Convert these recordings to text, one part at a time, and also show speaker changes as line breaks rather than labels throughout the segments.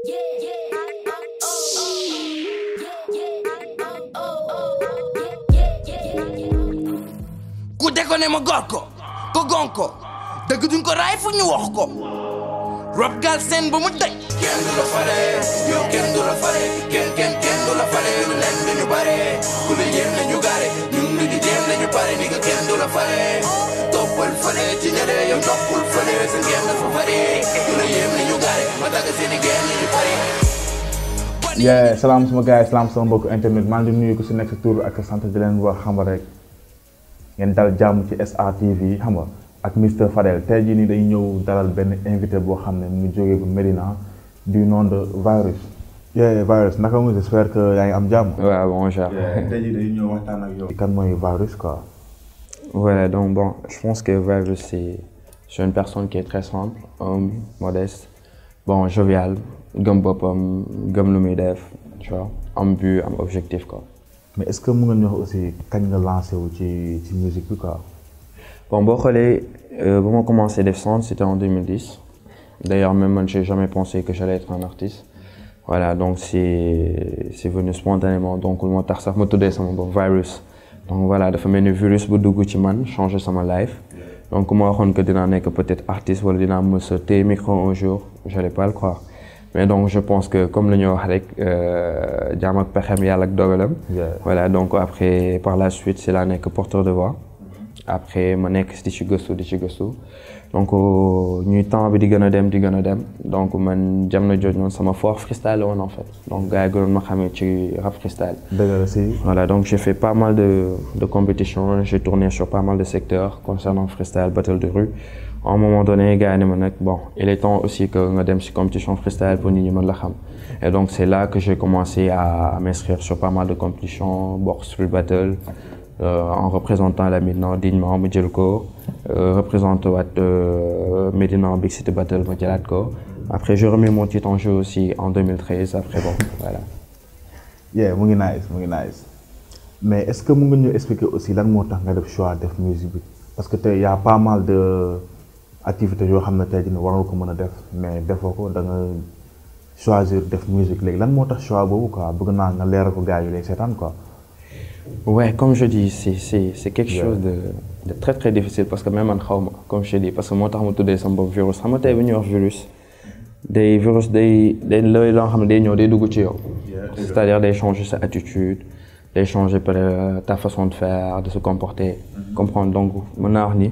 ku déggoo ne ma góor ko gon ko dëgg duñ ko raay fu ñu wax ko Rap Galsen ba mu daj kenn du la fale yow kenn du la fale kenn du la fale lu leen dañu bare ku la yéem nañu gaare ñun lu ñu jéem nañu pare ni nga kenn du la fale toppal fale ci ñale yow toppul fale sa ngeen dafa fare ku la yéem nañu gaare ma daga seeni ngeen nañu pare
yeah salaam sama gars yi salaam sama mbokk internet maa ngi nuyu ko si nekk tur ak sant di leen wax xam nga rek ngeen dal jàmm ci SA TV xam nga ak Mr Fadel tey jii nii dañuy ñëw dalal benn invité boo xam ne mu ngi jógee bu Médina du nom de Virus. yeah Virus naka nga j'espère que yaa ngi am jàmm.
waaw bonjour.
tey jii dañuy ñëw waxtaan ak yow. kan mooy Virus quoi.
Voilà donc bon je pense que Virus c'est une personne qui est très simple, humble, modeste, bon jovial, gëm boppam gëm lu muy def tu vois am but am objectif quoi.
mais est-ce que mën nga ñu wax aussi kañ nga lancé wu ci musique bi quoi.
Bon boo xoolee ba ma commencé def son c'était en 2010 d'ailleurs même man j'ai jamais pensé que j'allais être un artiste voilà donc c'est venu spontanément donc moo tax sax ma tuddee sama bopp Virus donc voilà dafa mel ni virus bu dugg ci man changer sama life donc ma waxoon que dinaa nekk peut-être artiste wala dinaa mës a téye micro un jour j'allais pas le croire mais donc je pense que comme la ñu wax rek jaam ak pexem yàlla ak dogalam voilà donc après par la suite c'est la nekk porteur de voix après ma nekk di ci gëstu donc ñuy temps bi di gën a dem donc man jamono jooju noonu sama fort freestyle la woon en fait donc gars yi gënoon ma xamee ci rap freestyle.
dëgg la si.
voilà donc j'ai fait pas mal de compétitions j'ai tourné sur pas mal de secteurs concernant freestyle battle de rue à un moment donné gars yi ne ma nag bon il est temps aussi que nga dem ci compétition freestyle pour nit ñi mën la xam et donc c'est là que j'ai commencé à m'inscrire sur pas mal de compétitions box street battle. En représentant la Médina dignement ma jël ko représenté waat Médina Big City Battle ma jëlaat ko après j'ai remis mon titre en jeu aussi en 2013 après bon voilà.
yeah mu ngi nice mais est-ce que mën nga ñu expliquer aussi lan moo tax nga def choix def musique bi parce que tey y a pas mal de activités yoo xam ne tey jii war nga ko mën a def mais defoo ko da nga choisir def musique léegi lan moo tax choix boobu quoi bëgg naa nga leeral ko gars yi lay seetaan quoi.
Ouais, comme je dis, c'est quelque chose de très très difficile parce que même man xaw ma comme je dis parce que moo tax ma tuddee sama bopp virus xam nga tey bu ñuy wax virus day loo xam ne day ñëw day dugg ci yow. C'est-à-dire day changer sa attitude day changer ta façon de faire de se comporter. comprendre donc mën naa wax ni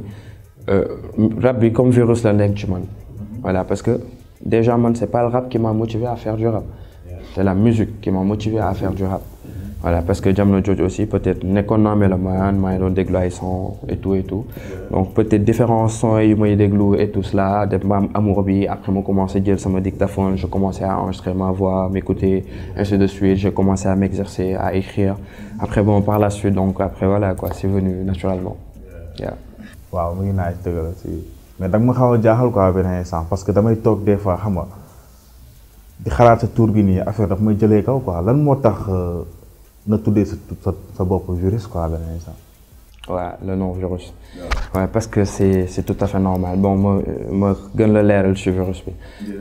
rap bi comme virus la nekk ci man. voilà parce que déjà man c'est pas le rap qui m'a motivé à faire du rap. c'est la musique qui m'a motivé à faire du rap. voilà parce que jamono jooju aussi peut-être nekkoon naa mélomane maa ngi doon déglu ay sons et tout donc peut-être différents sons yu may déglu et tout cela dem ba am amour bi après ma commencé jël sama dictaphone je commençais à enregistrer ma voix m'écouter ainsi de suite j'ai commencé à m'exercer à écrire après bon par la suite donc après voilà quoi c'est venu naturellement
waaw mu ngi naaj dëgg la si mais da nga ma xaw a jaaxal quoi benn instant parce que damay toog des fois xam nga di xalaat sa tour bi nii affaire daf may jëlee kaw quoi lan moo tax nga tuddee sa bopp virus quoi benn instant.
waaw le nom virus. ouais parce que c'est tout à fait normal bon ma gën la leeral ci virus bi.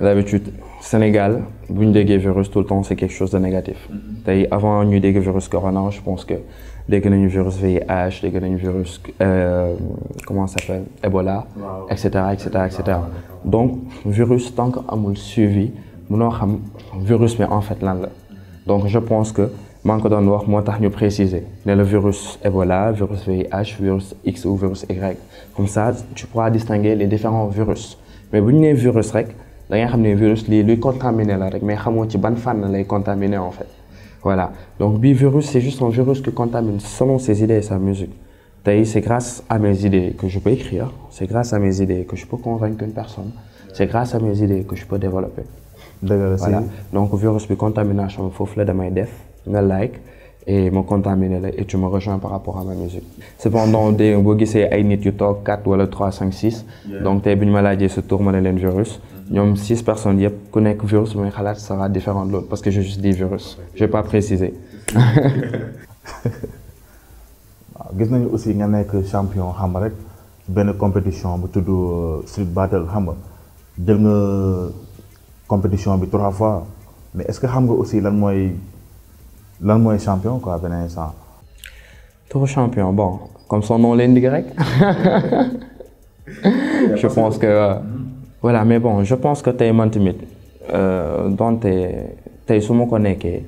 d'habitude Sénégal bu ñu déggee virus tout le temps c'est quelque chose de négatif. tey avant ñu dégg virus corona je pense que dégg nañu virus VIH dégg nañu virus comment ça s'appelle Ebola. et cetera. donc virus tant que amul suivi mënoo xam virus bi en fait lan la donc je pense que. maa ngi ko doon wax moo tax ñu préciser ne le virus Ebola virus VIH virus X ou virus Y comme ça tu pourras distinguer les différents virus mais bu ñu nee virus rek da nga xam ne virus lii luy contaminer la rek mais xamoo ci ban fànn lay contaminer en fait voilà donc bii virus c'est juste un virus qui contamine selon ses idées et sa musique tey c'est grâce à mes idées que je peux écrire c'est grâce à mes idées que je peux convaincre une personne c'est grâce à mes idées que je peux développer voilà donc virus bi contamination foofu la damay def nga like et ma contaminé la et tu me rejoins par rapport à ma musique. cependant boo gisee ay nit yu toog 4 wala 3 5 6. donc tey bu ñu ma laajee sa tour ma ne leen virus. ñoom 6 personnes yëpp ku nekk virus mooy xalaat sera différent de l'autre parce que j'ai juste dit virus. je vais pas préciser.
waaw gis nañu aussi nga nekk champion xam nga rek benn compétition bu tudd street battle xam nga jël nga compétition bi 3 fois mais est-ce que xam nga aussi lan mooy champion quoi beneen instant.
Tour champion bon comme son nom l'indique rek. Je pense que voilà mais bon je pense que tey man tamit donte tey su ma ko nekkee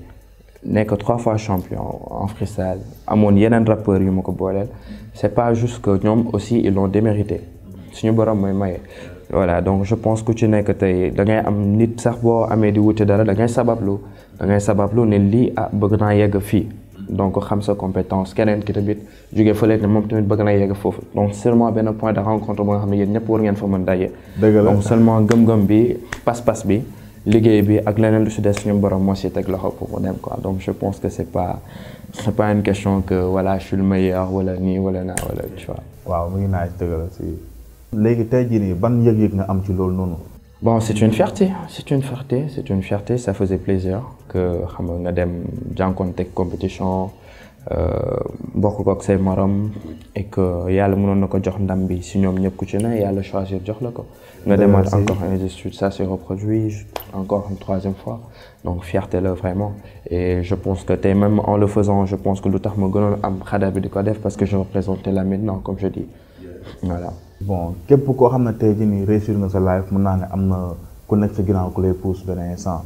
nekk 3 fois champion en freestyle amoon yeneen rappeurs yu ma ko booleel c'est pas juste que ñoom aussi ils l'ont démérité suñu borom mooy maye. Voilà donc je pense que ci nekk tey da ngay am nit sax boo amee di wuti dara da ngay sabablu ne lii bëgg naa yegg fii. Donc xam sa compétence keneen ki tamit jógee fële ne moom tamit bëgg na yegg foofu donc seulement benn point de rencontre ba nga xam ne yéen ñëpp war ngeen fa mën daje. Donc seulement gëm-gëm bi pas-pas bi liggéey bi ak leneen lu si des suñu borom moo si teg loxo pour mu dem quoi donc je pense que c'est pas une question que voilà je suis le meilleur wala nii wala naa wala tu vois.
waaw mu ngi naaj dëgg la si. léegi tey jii nii ban yëg-yëg nga am ci loolu noonu.
Bon c'est une fierté ça faisait plaisir que xam nga dem jànkuwanteeg compétition bokk ko ak say morom et que yàlla mënoon na ko jox ndam bi si ñoom ñëpp ku ci ne yàlla choisir jox la ko. nga demaat encore ainsi de suite ça s'est reproduit encore une 3e fois donc fierté la vraiment et je pense que tey même en le faisant je pense que lu tax ma gënoon am xada bi di ko def parce que je représentais là maintenant comme je dis voilà.
Bon képp koo xam ne tey jii nii réussir nga sa life mën naa ne am na ku nekk sa ginnaaw ku lay pousse benn instant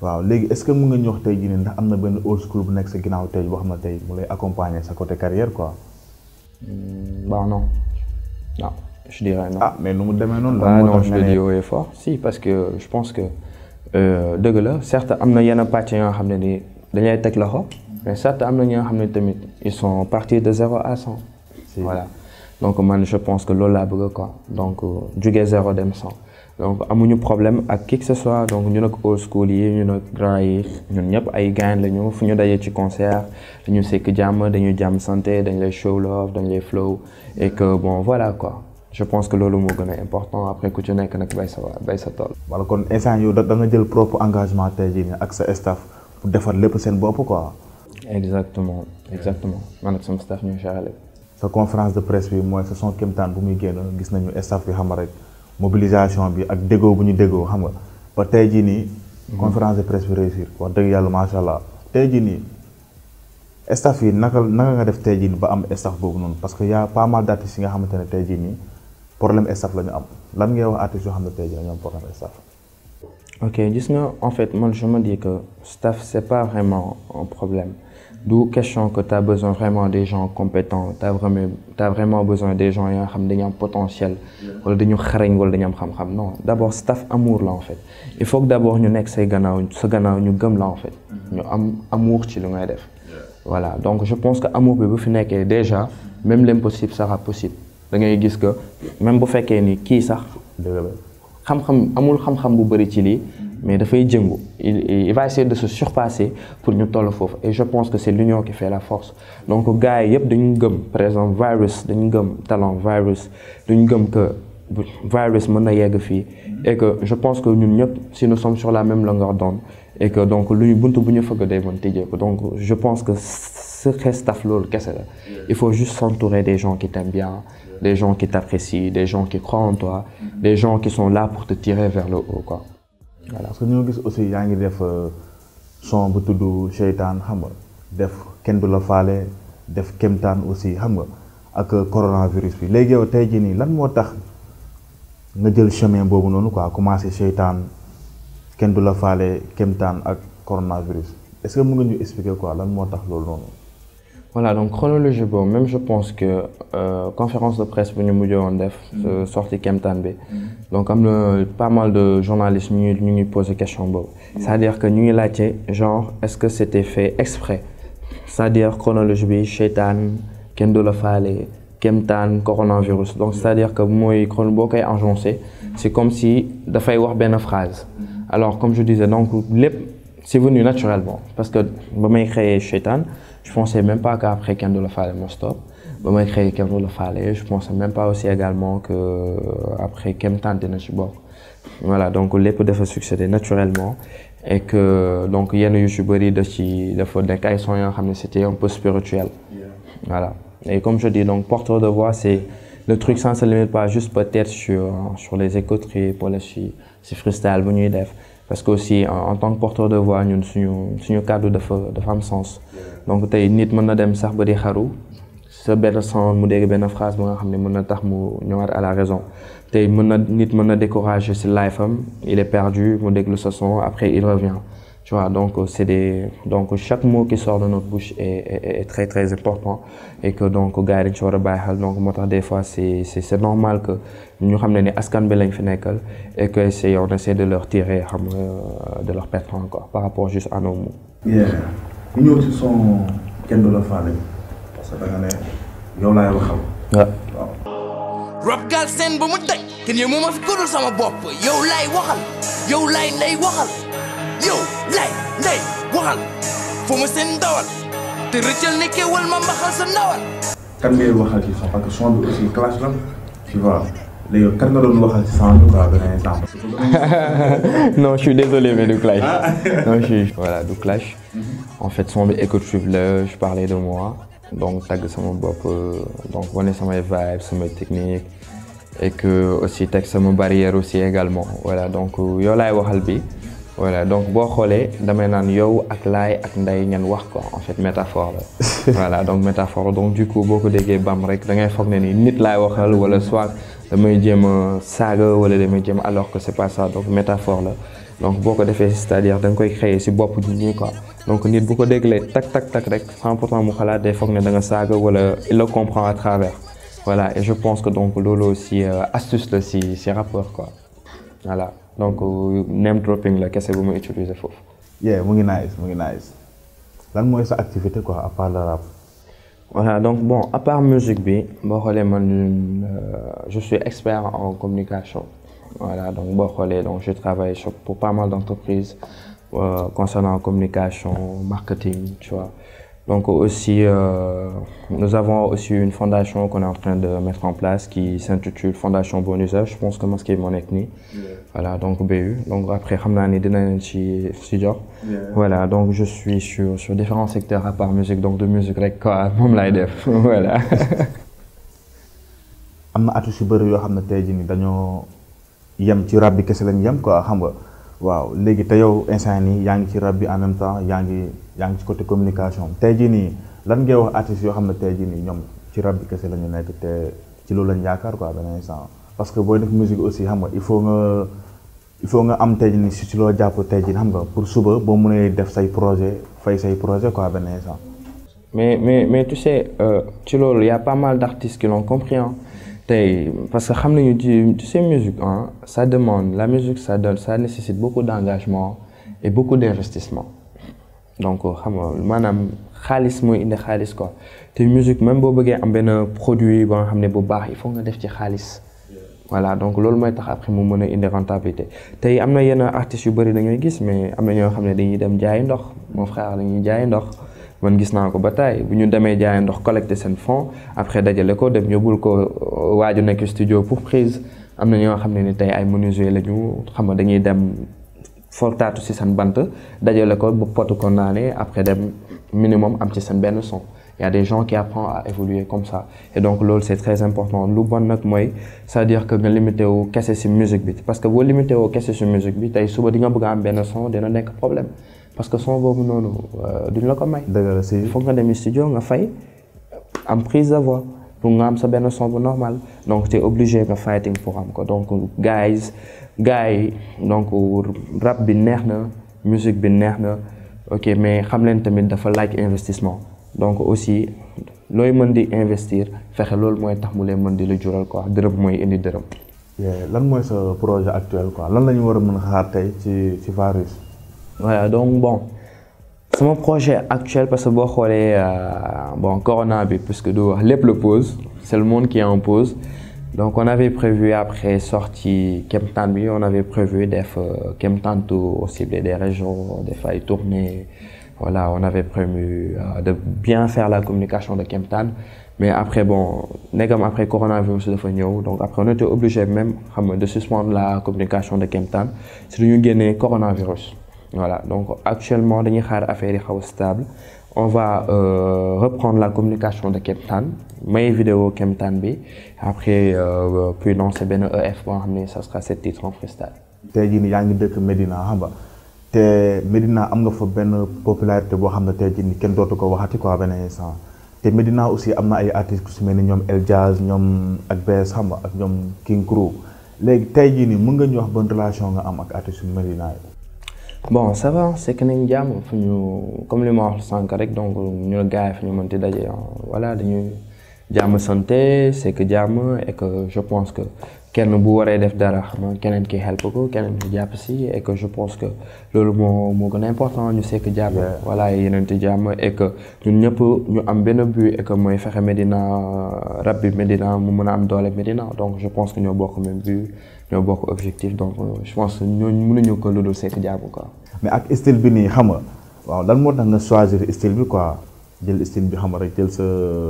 waaw léegi est-ce que mën nga ñu wax tey jii nii ndax am na benn old school bu nekk sa ginnaaw tey boo xam ne tey mu lay accompagner sa côté carrière quoi.
Bon non je dirais non.
Mais nu mu demee noonu.
Non je le dis haut et fort si parce que je pense que dëgg la certes am na yenn pàcc yoo xam ne ni dañuy teg loxo mais certes am na ñoo xam ne tamit ils sont partis de 0 à 100. Voilà. Donc man je pense que loolu laa bëgg quoi donc jóge 0 dem 100 donc amuñu problème ak qui que ce soit donc ñu nag old school yi ñu nag grand yi ñun ñëpp ay gain la ñu fu ñu dajee ci concert dañu sekk jàmm dañuy jàmm santé dañ lay show love dañ lay flow et que bon voilà quoi je pense que loolu moo gën a important après ku ci nekk nag bay sa tool.
Voilà kon instant yow da nga jël propre engagement tey jii nii ak sa staff pour defar lépp seen bopp quoi.
Exactement man ak sama staff ñu géré
sa conférence de presse bi mooy sa son kéemtaan bu muy génn gis nañu staff bi xam nga rek mobilisation bi ak déggoo bu ñu déggoo xam nga ba tey jii nii. conférence de presse bi réussir wax dëgg yàlla macha allah tey jii nii staff yi naka nga def tey jii nii ba am staff boobu noonu parce que y a pas mal d'artistes yi nga xamante ne tey jii nii problème staff la ñu am lan ngay wax artistes yoo xam ne tey jii dañoo am problème staff.
Ok gis nga en fait man je me dis que staff c'est pas vraiment un problème. D'où question que tu as besoin vraiment des gens compétents, tu as vraiment besoin des gens qui ont un potentiel, ou des gens qui ont non, d'abord staff amour là en fait. Il faut que d'abord nous nek ce gannaaw ñu gëm là en fait. Ñu am amour ci lu ngay def. Voilà, donc je pense que amour bi bu fi nekké déjà même l'impossible sera possible. Da ngay gis que même bu fekké ni ki sax xam-xam amul xam-xam bu bari ci li mais dafay jëngu il va essayer de se surpasser pour ñu toll foofu et je pense que c'est l'union qui fait la force donc gars yi yëpp dañu gëm par exemple Virus dañu gëm talent Virus dañu gëm que Virus mën na yegg fii et que je pense que ñun ñëpp si nous sommes sur la même longueur d'onde et que donc lu ñu buntu bu ñu fëgg day mën tëjee ko donc je pense que ce staff loolu kese la il faut juste s'entourer des gens qui t'aiment bien des gens qui t'apprécient des gens qui croient en toi des gens qui sont là pour te tirer vers le haut quoi.
Voilà parce que ñu gis aussi yaa ngi def son bu tudd Seytaan xam nga def kenn du la faale def Kemtaan aussi xam nga ak coronavirus bi léegi yow tey jii nii lan moo tax nga jël chemin boobu noonu quoi commencé Seytaan kenn du la faale Kemtaan ak coronavirus est-ce que mën nga ñu expliquer quoi lan moo tax loolu noonu.
Voilà donc chronologie boobu même je pense que conférence de presse bu ñu mujjoon def sortie Kemtaan bi donc am na pas mal de journalistes ñu ngi poser question boobu c'est-à-dire que ñu ngi laajte genre est-ce que c'était fait exprès c'est-à-dire chronologie bi Seytaan kenn du la faale Kemtaan coronavirus donc c'est-à-dire que mooy boo koy agencé c'est comme si dafay wax benn phrase alors comme je disais donc lépp c'est venu naturellement parce que ba may créer Seytaan je pensais même pas qu'après kenn du la faale moo stop ba may créer kenn du la faale je pensais même pas aussi également que après Kemtaan dina ci bokk voilà donc lépp dafa succéder naturellement et que donc yenn yu ci bëri dafa nekk ay sons yoo xam ne c'était un peu spirituel voilà et comme je dis donc porteur de voix c'est le truc ça ne se limite pas juste peut-être sur les écoutes wala si freestyle bu ñuy def parce que aussi en tant que porteur de voix ñun suñu kàddu dafa am sens donc tey nit mën na dem sax ba di xaru sa benn son mu dégg benn phrase ba nga xam ne mën na tax mu ñëwaat à la raison tey nit mën na décourager ci life am il est perdu mu déglu sa son après il revient tu vois donc donc chaque mot qui sort de notre bouche est très très important et que donc gars yi dañ ci war a bàyyi xel donc moo tax des fois c'est normal que ñu xam ne ni askan bi lañ fi nekkal et que on essaie de leur tirer xam de leur pétrin quoi par rapport juste à nos mots.
ñu ñëw ci son kenn du la faale parce que da nga ne yow laay waxal. waaw.
Rap Galsen ba mu daj kenn yow moom a fi kodul sama bopp yow laay waxal yow laay ndey waxal yow laay ndey waxal fu ma seen ndawal te rëccal ne keewal ma mbaxal sa ndawal.
kan ngay waxal ci son parce que son bi aussi clash la tu vois léegi kan nga doon waxal ci son bi quoi benn exemple.
non je suis désolé mais du clash. non voilà du clash. En fait son bi écoute la je parlais de moi donc tagg sama bopp donc wane samay vibes samay techniques et que aussi teg sama barrière aussi également voilà donc yow laay waxal bi voilà donc boo xoolee damay naan yow ak laay ak nday ngeen wax quoi en fait métaphore la voilà donc métaphore donc du coup boo ko déggee bam rek da ngay foog ne ni nit laay waxal wala soit damay jéem a saaga wala damay jéem alors que c'est pas ça donc métaphore la donc boo ko defee c'est-à-dire da nga koy créer ci bopp nit ñi quoi donc nit bu ko déglee tak rek 100% mu xalaat day foog ne da nga saaga wala il le comprend à travers voilà et je pense que donc loolu aussi astuce la ci rappeur quoi voilà donc name dropping la kese bu ma utiliser foofu.
mu ngi nice lan mooy sa activité quoi à part le rap.
voilà donc bon à part musique bi boo xoolee man je suis expert en communication. Voilà, donc boo xoolee donc je travaille pour pas mal d'entreprises concernant communication, marketing, tu vois. Donc aussi, nous avons aussi une fondation qu'on est en train de mettre en place qui s'intitule Fondation Bon Usage. Je pense que moi, c'est mon ethnie. Voilà, donc BU. Donc après, voilà, donc je suis sur différents secteurs à part musique, donc de musique rek quoi, moom laay def. Voilà.
am na artistes yu bëri yoo xam ne tey jii nii dañoo yem ci rap bi kese lañ yem quoi xam nga waaw léegi te yow instant nii yaa ngi ci rap bi en même temps yaa ngi ci côté communication tey jii nii lan ngay wax artistes yoo xam ne tey jii nii ñoom ci rap bi kese la ñu nekk te ci loolu lañ yaakaar quoi benn instant parce que booy def musique aussi xam nga il faut nga am tey jii nii si loo jàpp tey jii xam nga pour suba boo mënee def say projet fay say projet quoi benn instant.
mais tu sais ci loolu y a pas mal d'artistes qui l'ont compris hein. Tey parce que xam nañu tu sais musique hein, ça demande la musique ça nécessite beaucoup d'engagement et beaucoup d'investissement donc xam nga maanaam xaalis mooy indi xaalis quoi te musique même boo bëggee am benn produit ba nga xam ne bu baax il faut nga def ci xaalis voilà donc loolu mooy tax après mu mën a indi rentabilité tey am na yenn artistes yu bëri dañuy gis mais am na ñoo xam ne dañuy dem jaayi ndox mon frère dañuy jaayi ndox man gis naa ko ba tey bu ñu demee jaay ndox collecter seen fonds après dajale ko dem yóbbul ko waaju nekk studio pour prise am na ñoo xam ne ni tey ay menuisier la ñu xam nga dañuy dem fortaatu ci seen bant dajale ko ba potu ko naane après dem minimum am ci seen benn son il y a des gens qui apprennent à évoluer comme ça et donc loolu c'est très important lu bon nag mooy c'est-à-dire que nga limité wu kese ci musique bi parce que boo limité wu kese ci musique bi tey suba di nga bëgg a am benn son dina nekk problème parce que son boobu noonu duñ la ko may.
dëgg la si
foog nga dem studio nga fay am prise de voix pour nga am sa benn son bu normal donc tu es obligé nga fighting pour am ko donc gars yi donc rap bi neex na musique bi neex na ok mais xam leen tamit dafa laaj investissement donc aussi looy mën di investir fexe loolu mooy tax mu leen mën di la jural quoi dërëm mooy indi dërëm.
lan mooy sa projet actuel quoi lan la ñu war a mën a xaar tey ci Varus.
Voilà donc bon c'est mon projet actuel parce que boo xoolee bon corona bi puisque du wax lépp le pause c'est le monde qui est en pause donc on avait prévu après sortie Kemtan bi on avait prévu def Kemtan tout au ciblé des régions def ay tournées voilà on avait prévu de bien faire la communication de Kemtan mais après bon negam après coronavirus dafa ñëw donc après on était obligé même xam nga de suspendre la communication de Kemtan si dañu génnee coronavirus. Voilà, donc actuellement, dañuy xaar affaire yi xaw stable. On va reprendre la communication de Kemtan, may vidéo Kemtan bi. Après, puis lancer benn EF boo xam ne ça sera 7 titres en freestyle.
tey jii nii yaa ngi dëkk Médina xam nga te Médina am nga fa benn popularité boo xam ne tey jii nii kenn dootu ko waxati quoi benn instant te Médina aussi am na ay artistes ku si mel ni ñoom El Jazz ñoom ak BS xam nga ak ñoom King Crew léegi tey jii nii mën nga ñu wax bonne relation nga am ak artistes yu Médina yi.
Bon ça va c'est que nañ jàmm fu ñu comme li ma wax sànq rek donc ñu la gars yi fu ñu mënti daje voilà dañuy jàmm santé c'est que jàmm et que je pense que kenn bu waree def dara xam nga keneen ki help ko keneen ki jàpp si et que je pense que loolu moo gën a important ñu c'est que jàmm voilà yenente jàmm et que ñun ñëpp ñu am benn but et que mooy fexe Médina rap bi Médina mu mën a am doole Médina donc je pense que ñoo bokk même but ñoo bokk objectif donc je pense que ñooñu mënuñu ko lu dul c'est que jàmm quoi.
mais ak style bi nii xam nga waaw lan moo tax nga choisir style bi quoi jël style bi xam nga rek jël sa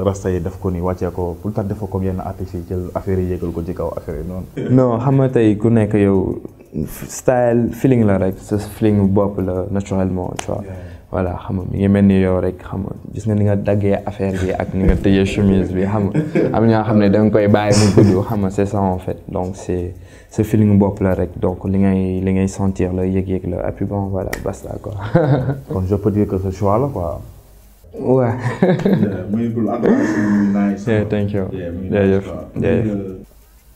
rasta yi def ko nii wàccee ko pour tax def ko comme yenn artistes yi jël affaire yi yéegal ko ci kaw affaire yi noonu.
non xam nga tey ku nekk yow style feeling la rek sa feeling bopp la naturellement tu vois. voilà xam nga mi ngi mel ni yow rek xam nga gis nga ni nga daggee affaire bi ak ni nga tëjee chemise bi xam nga am ñoo xam ne da nga koy bàyyi mu gudd xam nga c'est ça en fait donc c'est ce feeling bopp la rek donc li ngay sentir la yëg-yëg la et puis bon voilà basta quoi.
kon je peux dire que ce choix la quoi.
ouais.
yeah,
thank you. jërëjëf jërëjëf.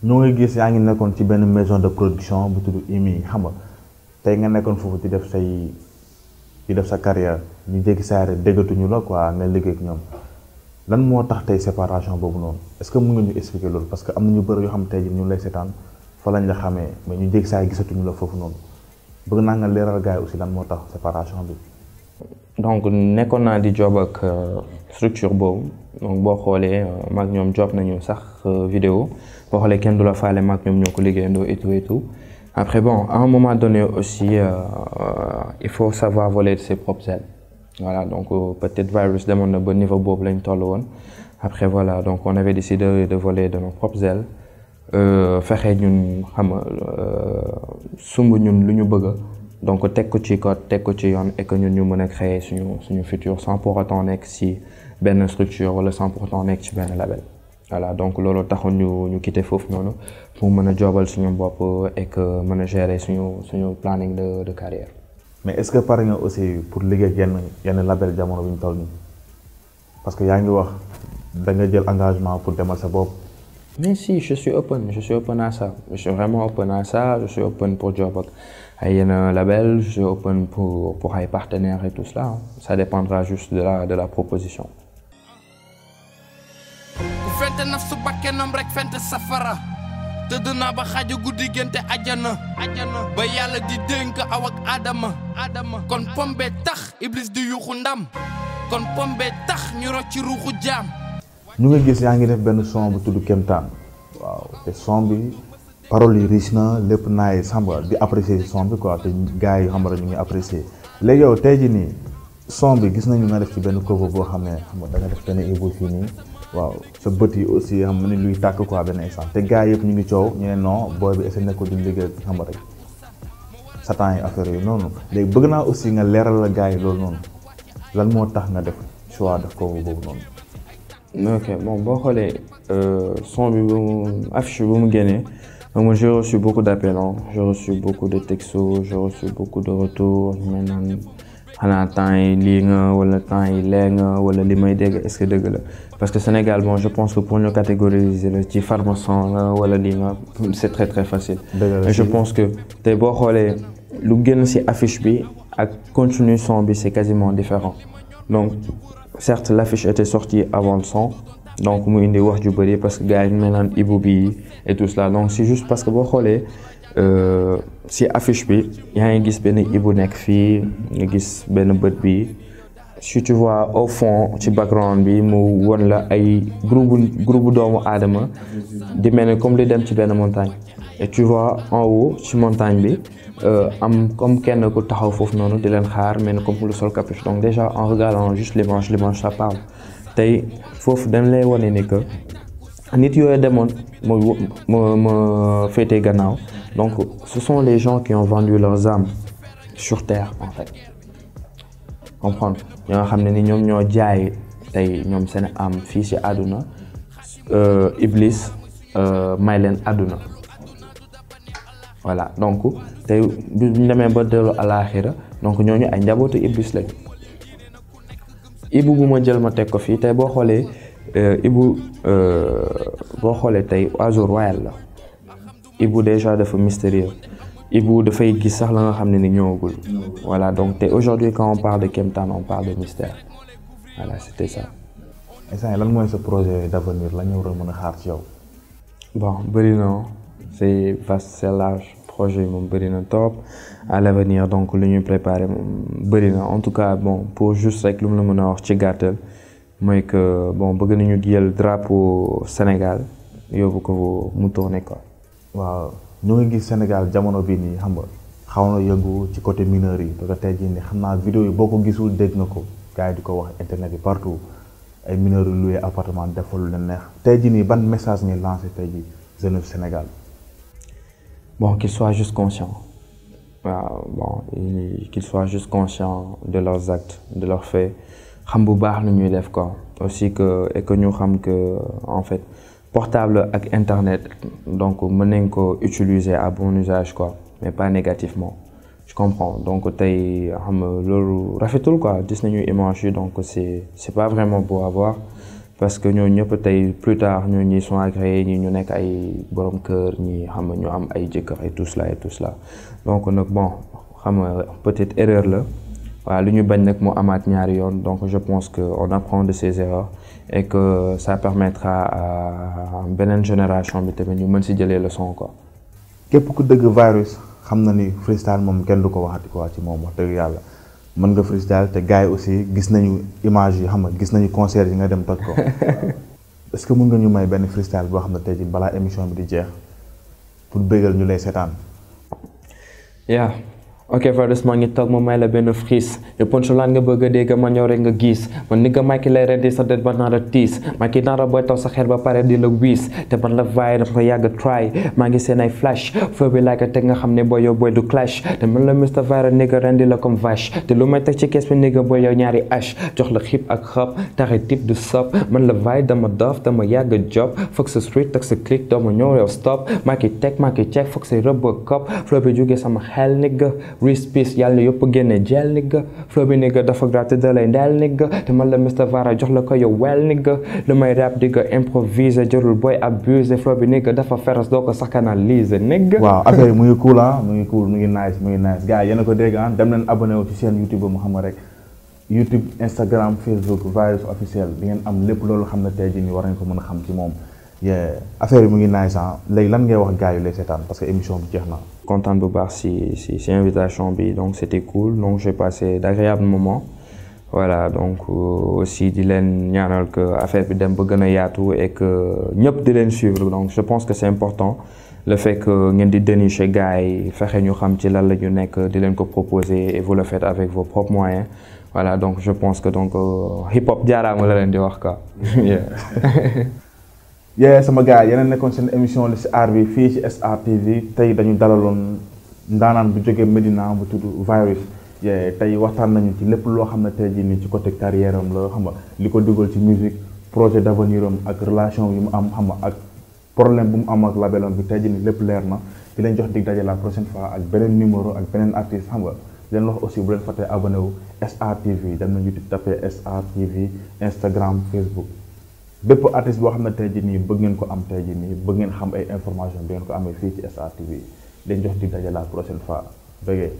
ñoo ngi gis yaa ngi nekkoon ci benn maison de production bu tudd IMI xam nga tey nga nekkoon foofu di def sa carrière ñu jéggi saa rek déggatuñu la quoi nga liggéey ak ñoom lan moo tax tey séparation boobu noonu est-ce que mën nga ñu expliquer loolu parce que am na ñu bëri yoo xam tey jii ñu lay seetaan fa lañ la xamee mais ñu jéggi saa gisatuñu la foofu noonu bëgg naa nga leeral gars yi aussi lan moo tax séparation bi.
donc nekkoon naa di job ak structure boobu donc boo xoolee maag ñoom job nañu sax vidéo boo xoolee kenn du la faale maag ñoom ñoo ko liggéeyandoo et tout. Après bon, à un moment donné aussi, il faut savoir voler de ses propres ailes. Voilà, donc peut-être Virus demande un bon niveau bob lañ toll woon. Après voilà, donc on avait décidé de voler de nos propres ailes. Fexe ñun xam nga sumb ñun lu ñu bëgg donc teg ko ci code teg ko ci yoon et que ñun ñu mën a créer suñu futur sans pour autant nekk ci benn structure wala sans pour autant nekk ci benn label. Voilà donc loolu taxoon ñu quitté foofu noonu pour mën a joobal suñu bopp et que mën a gérer suñu planning de carrière.
mais est-ce que pare nga aussi pour liggéey yenn label jamono bi ñu toll nii parce que yaa ngi wax da nga jël engagement pour demal sa bopp.
mais si je suis open à ça je suis vraiment open à ça je suis open pour job ak ay yenn label je suis open pour ay partenaires et tout cela ça dépendra juste de la proposition.
fente naf su bakkenam rek fente safara tëdd naa ba xaaju guddi génte ajana ba yàlla di dénk aw ak Adama kon pombe tax Iblis di yuuxu ndam kon pombe tax ñu rocc ci ruuxu jaam.
ñu ngi gis yaa ngi def benn son bu tudd Kéemtaan waaw te son bi paroles yi riche na lépp naay samba di apprécier son bi quoi te gars yi xam nga ñu ngi apprécier léegi yow tey jii nii son bi gis nañu nga def ci benn cover boo xam ne xam nga da nga def benn évo fii nii waaw sa bët yi aussi xam nga ni luy tàkk quoi benn instant te gars yëpp ñu ngi coow ñu ne non booy bi est-ce que nekkul di liggéey xam nga rek satan yi affaire yooyu noonu léegi bëgg naa aussi nga leeral la gars yi loolu noonu lan moo tax nga def choix def cover boobu noonu.
ok bon boo xoolee son bi affiche bi bu mu génnee donc moi j'ai reçu beaucoup d'appels j'ai reçu beaucoup de textos j'ai reçu beaucoup de retours maintenant xanaa temps yi lii nga wala temps yi lee nga wala li may dégg est-ce que dëgg la parce que Sénégal bon je pense que pour ñu catégoriser la ci pharmacien la wala lii nga c'est très très facile. et je pense que tey boo xoolee lu génn ci affiche bi ak contenu son bi c'est quasiment différent donc certes l'affiche était sortie avant le son donc mu indi wax ju bëri parce que gars yi ñu mel naan Ibou bi et tout cela donc c'est juste parce que boo xoolee si affiche bi yaa ngi gis benn Ibou nekk fii nga gis benn bët bi si tu vois au fond ci background bi mu won la ay groupe doomu aadama di mel ni comme li dem ci benn montagne et tu vois en haut ci montagne bi am comme kenn ku taxaw foofu noonu di leen xaar mel ni comme lu sol capuche donc déjà en regardant juste l'image ça parle tey foofu dañ lay wane ni que nit yooyu demoon ma féetee gannaaw donc ce sont les gens qui ont vendu leurs âmes sur terre en fait comprendre ñoo xam ne ni ñoom ñoo jaay tey ñoom seen âme fii ci àdduna Iblis may leen àdduna voilà donc tey bu ñu demee ba dellu àlaaxira donc ñooñu ay njabootu Iblis lañu. Ibou bu ma jël ma teg ko fii tey boo xoolee Ibou boo xoolee tey oiseau royal la Ibou déjà dafa mystérieux Ibou dafay gis sax la nga xam ne ni ñëwagul. voilà donc tey aujourd'hui quand on parle de kéemtaan on parle de mystère voilà c'était ça.
instant lan mooy sa projet d'avenir la ñu war a mën a xaar ci yow.
bon bëri na c'est vaste c'est large projet yi moom bëri na trop à l'avenir donc lu ñuy préparer moom bëri na en tout cas bon pour juste rek lu mu la mën a wax ci gàttal mooy que bon bëgg nañu jël drapeau Sénégal yóbbu ko mu tourné quoi.
waaw ñu ngi gis Sénégal jamono bii nii xam nga xaw na yëngu ci côté mineur yi parce que tey jii nii xam naa vidéo yi boo ko gisul dégg nga ko gars yi di ko wax internet yi partout ay mineurs yu loué appartement defal lu leen neex tey jii nii ban message ngay lancé tey jii jeune Sénégal.
bon qu'ils soient juste conscients waaw bon qu'ils soient juste conscients de leurs actes de leurs faits xam bu baax lu ñuy def quoi aussi que et que ñu xam que en fait portable ak internet donc mën nañ ko utiliser à bon usage quoi mais pas négativement je comprends donc tey xam nga loolu rafetul quoi gis nañu image yi donc c'est pas vraiment beau à voir parce que ñoo ñëpp tey plus tard ñoo ñi sont agréés ñi ñu nekk ay borom kër ñi xam nga ñu am ay jëkkër et tout cela donc nag bon xam nga peut-être erreur la waaw lu ñu bañ nag mu amaat ñaari yoon donc je pense que on apprend de ces erreurs et que ça permettra à beneen génération bi tamit ñu mën si jëlee leçon quoi.
képp ku dëgg Virus xam na ni freestyle moom kenn du ko waxati quoi ci moom wax dëgg yàlla mën nga freestyle te gars yi aussi gis nañu image yi xam nga gis nañu concert yi nga dem toj ko est-ce que mën nga ñu may benn freestyle boo xam ne tey jii balaa émission bi di jeex pour bëggal ñu lay seetaan.
yeah. ok Virus maa ngi toog ma may la benn frise te punchline nga bëgg a dégg ma ñëw rek nga gis man ni nga Macky lay rendi sa det ba nar a tiis Macky nar a booy taw sa xel ba pare di la wiis te man la vaille dafa yàgg a try maa ngi seen ay flash feu bi laay ko teg nga xam ne booy yow booy du clash te man la Mr Virus nigga rendi la comme vache te lu may teg ci kees bi nigga booy yow ñaari h jox la xib ak xab taxi tip du sop man la vaille dama dof dama yàgg a job foog sa street ak sa click dama ñëw yow stop Macky teg Macky check foog say rëbb cop flow bi jógee sama xel nigga Peace yàlla yëpp génne jeel nigga flow bi nigga dafa gratte da lay ndeel nigga te man la Mr Vara jox la ko yow wel nigga lu may rap digga improviser jarul boy abuser flow bi nigga dafa féroce doo ko sax canaliser nigga.
waaw affaire yi mu ngi cool ah mu ngi cool mu ngi nice gars yi yéen a ko dégg ah dem leen abonné wu ci chaîne YouTube ba mu xam rek YouTube Instagram Facebook Virus officiel di ngeen am lépp loolu xam ne tey jii nii war nañ ko mën a xam ci moom. affaire yi mu ngi nice ah léegi lan ngay wax gars yi lay seetaan parce que émission bi jeex na.
Content bu baax si invitation bi donc c'était cool donc j'ai passé d'agréables moments voilà donc aussi di leen ñaanal que affaire bi dem ba gën a yaatu et que ñëpp di leen suivre donc je pense que c'est important le fait que ngeen di dénicher gars yi fexe ñu xam ci lan la ñu nekk di leen ko proposer et vous le faites avec vos propres moyens voilà donc je pense que donc hip hop jaaraama la leen di wax quoi.
sama gars yeneen nekkoon seen émission li si aar bi fii ci SR TV tey dañu dalaloon ndaanaan bu jógee Medina bu tudd Virus tey waxtaan nañu ci lépp loo xam ne tey jii nii ci côté carrière am la xam nga li ko dugal ci musique projet d'avenir am ak relation yi mu am xam nga ak problème bu mu am ak labelam bi tey jii nii lépp leer na di leen jox dig daje la prochaine fois ak beneen numéro ak beneen artiste xam nga di leen wax aussi bu leen fàttee abonné wu SR TV dem na YouTube tapé SR TV Instagram Facebook. bépp artiste boo xam ne tey jii nii bëgg ngeen ko am tey jii nii bëgg ngeen xam ay information bi ngeen ko amee fii ci SR TV leen jox di daje la prochaine fois bëggee